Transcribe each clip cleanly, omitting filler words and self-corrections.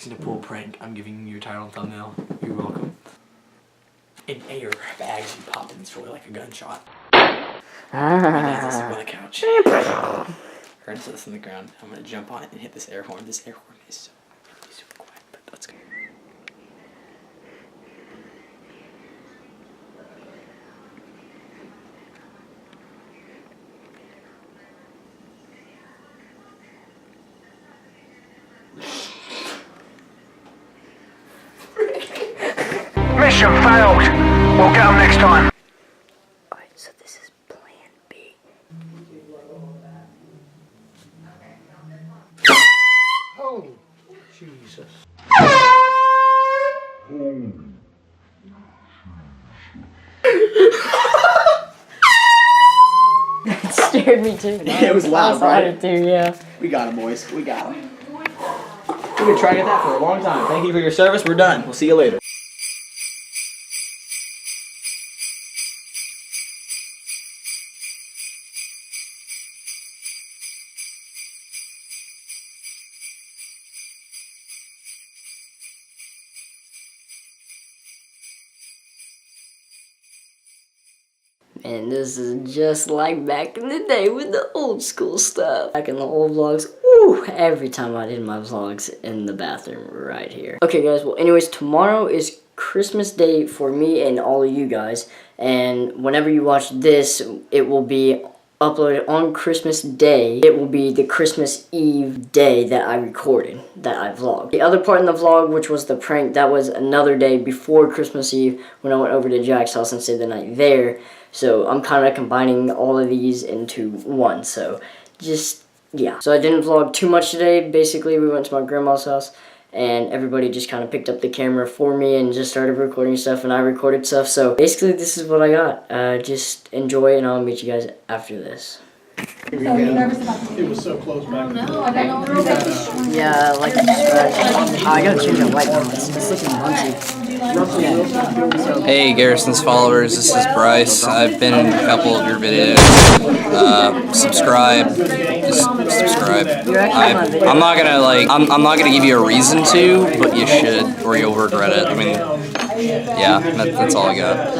Jackson to pull prank. I'm giving you your title and thumbnail. You're welcome. In air bags you pop in this toy like a gunshot. This is on the couch. We're gonna set this on the ground. I'm gonna jump on it and hit this air horn. This air horn is so really super quiet, but let's go. Mission failed. We'll get them next time. Alright, so this is plan B. Oh, Jesus. It scared me too. It was loud, right? Too, yeah. We got him, boys. We got him. We've been trying to get that for a long time. Thank you for your service. We're done. We'll see you later. And this is just like back in the day with the old school stuff. Back in the old vlogs, woo, every time I did my vlogs in the bathroom right here. Okay guys, well anyways, tomorrow is Christmas Day for me and all of you guys. And whenever you watch this, it will be uploaded on Christmas Day. It will be the Christmas Eve day that I recorded, that I vlogged. The other part in the vlog, which was the prank, that was another day before Christmas Eve when I went over to Jack's house and stayed the night there. So I'm kind of combining all of these into one. So just, yeah. So I didn't vlog too much today. Basically, we went to my grandma's house and everybody just kind of picked up the camera for me and just started recording stuff, and I recorded stuff. So basically this is what I got. Just enjoy, and I'll meet you guys after this. So you're nervous about the It was so close back. Yeah, like I gotta change my white balance. It's looking bunchy. Hey Garrison's followers, this is Bryce. I've been in a couple of your videos. Subscribe. Just subscribe. I'm not gonna I'm not gonna give you a reason to, but you should, or you'll regret it. I mean, yeah, that's all I got.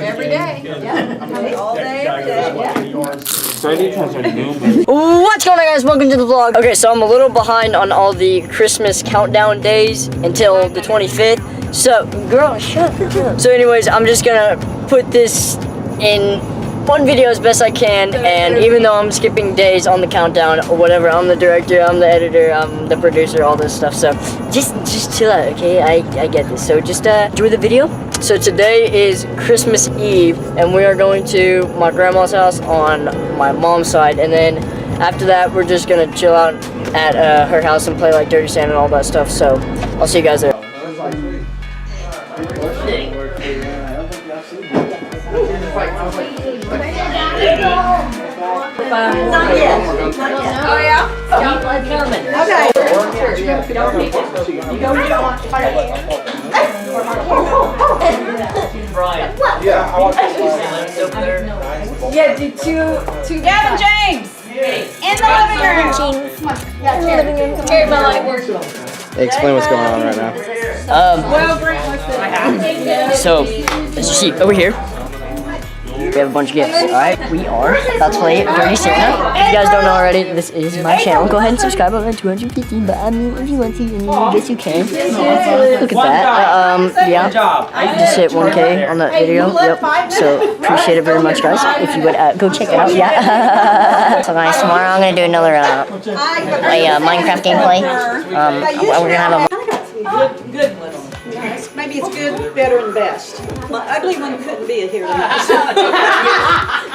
every day. Yeah. All day, every day. Yeah. What's going on, guys? Welcome to the vlog. Okay, so I'm a little behind on all the Christmas countdown days until the 25th. So, girl, shut up. So anyways, I'm just gonna put this in one video as best I can, and even though I'm skipping days on the countdown or whatever, I'm the director, I'm the editor, I'm the producer, all this stuff. So just chill out, okay? I get this. So just enjoy the video. So today is Christmas Eve, and we are going to my grandma's house on my mom's side, and then after that we're just gonna chill out at her house and play like Dirty Santa and all that stuff. So I'll see you guys there. Not yet. Oh yeah? Okay. Yeah, do two Gavin James in the living room. Come on. Yeah, Here, my light works. Hey, explain what's going on right now. Well, Brent, what's this? So, as you see over here, we have a bunch of gifts. Alright, we are about to play Dirty Santa. If you guys don't know already, this is my channel. Go ahead and subscribe. I'm at 250, but I mean, if you want to, I guess you can. Look at that. Yeah, just hit 1K on that video. Yep. So, appreciate it very much, guys. If you would go check it out. Yeah. So, guys, tomorrow I'm going to do another Minecraft gameplay. We're going to have a Good. Maybe it's good, better, and best. My ugly one couldn't be here tonight.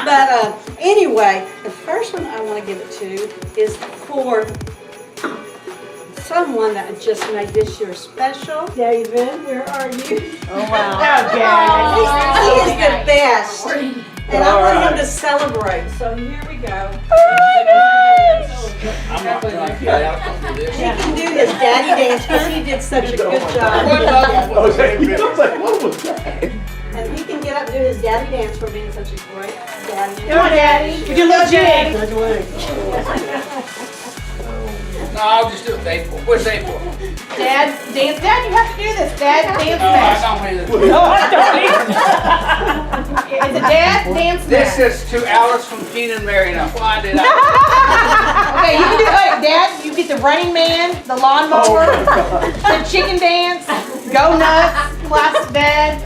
But anyway, the first one I want to give it to is for someone that just made this year special. David, where are you? Oh, wow. He is the best. And I want him to celebrate. So here we go. He can do his daddy dance because he did such a good job. And he can get up and do his daddy dance for being such a great daddy. Come on, Daddy. We do a little jig. No, I'll just do it with April. Where's April? Dad, dance. Dad, you have to do this. Dad, dance No, I match. don't want to. No, I don't. Is it Dad, dance This match? is to Alice from Gina and Mary. Now, why did I? Okay, you can do it. Dad, you get the Running Man, the lawnmower, the chicken dance, go nuts, plastic bed,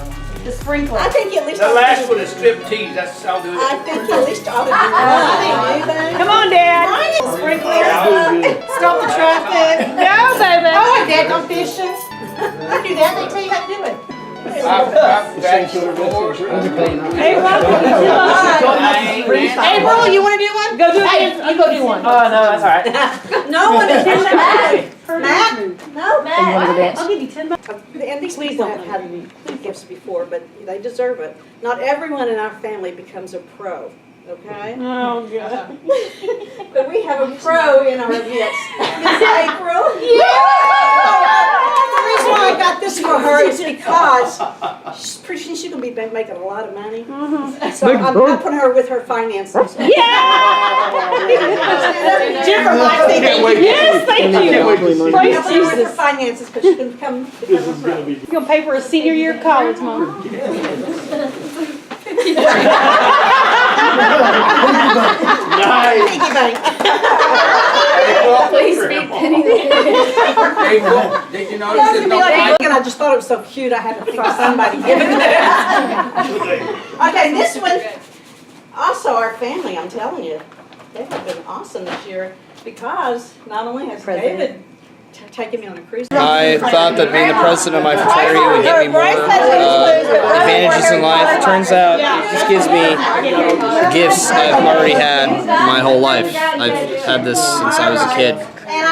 the sprinkler. I think you at least. The last one is strip tease. That's I'll do it. I think you at least ought to do one. Come on, Dad. Sprinkler. Stop the traffic. No, baby. Oh, wait, Dad, don't fish it. I do that. They tell you how to do it. I've got scores. April, you want to do one? Go do it. Hey, you go do one. Oh, no, that's all right. No one is doing that. Matt? No, You wanna go dance? I'll give you $10. And these people have had gifts before, but they deserve it. Not everyone in our family becomes a pro, okay? Oh, God. But we have a pro in our midst. Miss April? The reason why I got this for her is because she's pretty sure she's going to be making a lot of money. So I'm helping her with her finances. Jennifer likes it. Yes, thank you. Praise Helping her with her Jesus. finances because she can become a pro. You're going to pay for a senior year of college, Mom. Piggy bank. Please speak April, did you notice Yes, there's it'd no be like, light? and I just thought it was so cute, I had to think of somebody giving it. Okay, this one, also our family, I'm telling you, they have been awesome this year because not only has David taken me on a cruise. I thought that being the president of my fraternity would give me more advantages in life. Turns out it just gives me gifts I've already had my whole life. I've had this since I was a kid.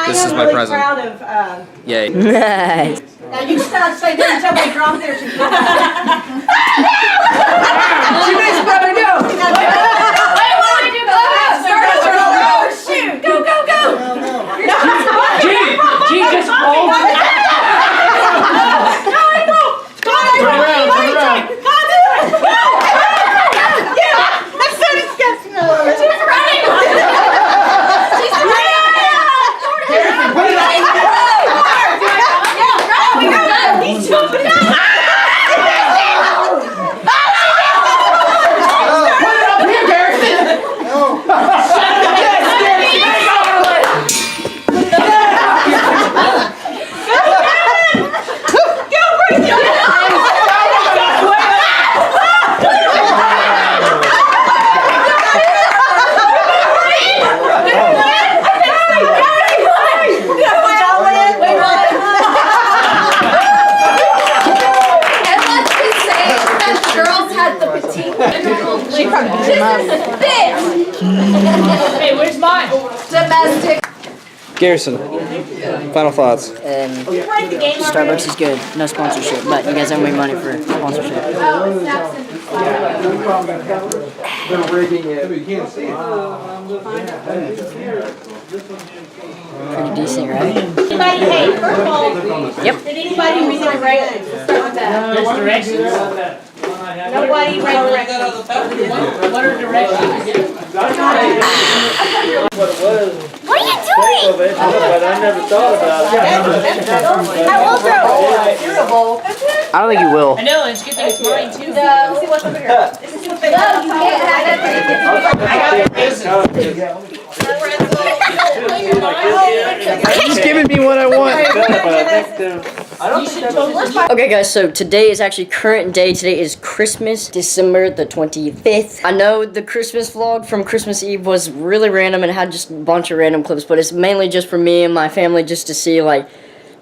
This is my present. I'm really proud of, Yay. Nice. now you start saying that until they drop theirs. She makes brother go. Shoot, go, go, go. Gee, just hold. Turn around. That's so disgusting. She's running. She's running. Put it on. He's jumping out. Put it up here, Garrison. Hey, where's mine? Domestic. Garrison, final thoughts. Starbucks is good. No sponsorship, but you guys owe me money for sponsorship. They're rigging it. You can't see it. Pretty decent, right? Anybody, hey, first of all, Yep. did anybody read the directions? Let's start with that. There's directions. Nobody read directions. What are directions? What are you doing? But I never thought about it. I will throw. I don't think you will. I know, it's good that it's mine too. Let's see what's over here. No, you can't have everything. He's giving me what I want. Okay guys, so today is actually current day. Today is Christmas, December the 25th. I know the Christmas vlog from Christmas Eve was really random and had just a bunch of random clips, but it's mainly just for me and my family just to see like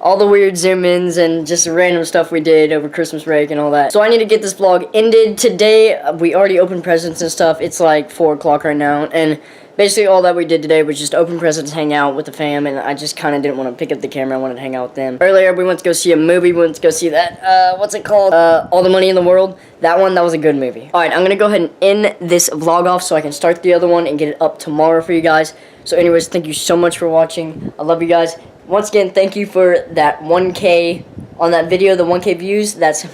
all the weird zoom-ins and just random stuff we did over Christmas break and all that. So I need to get this vlog ended today. We already opened presents and stuff. It's like 4 o'clock right now, and basically all that we did today was just open presents, hang out with the fam, and I just kind of didn't want to pick up the camera. I wanted to hang out with them. Earlier we went to go see a movie. We went to go see that, what's it called? All the Money in the World. That was a good movie. Alright, I'm gonna go ahead and end this vlog off so I can start the other one and get it up tomorrow for you guys. So anyways, thank you so much for watching. I love you guys. Once again, thank you for that 1K on that video, the 1K views. That's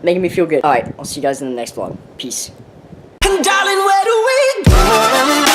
making me feel good. Alright, I'll see you guys in the next vlog. Peace. And darling, where do we go?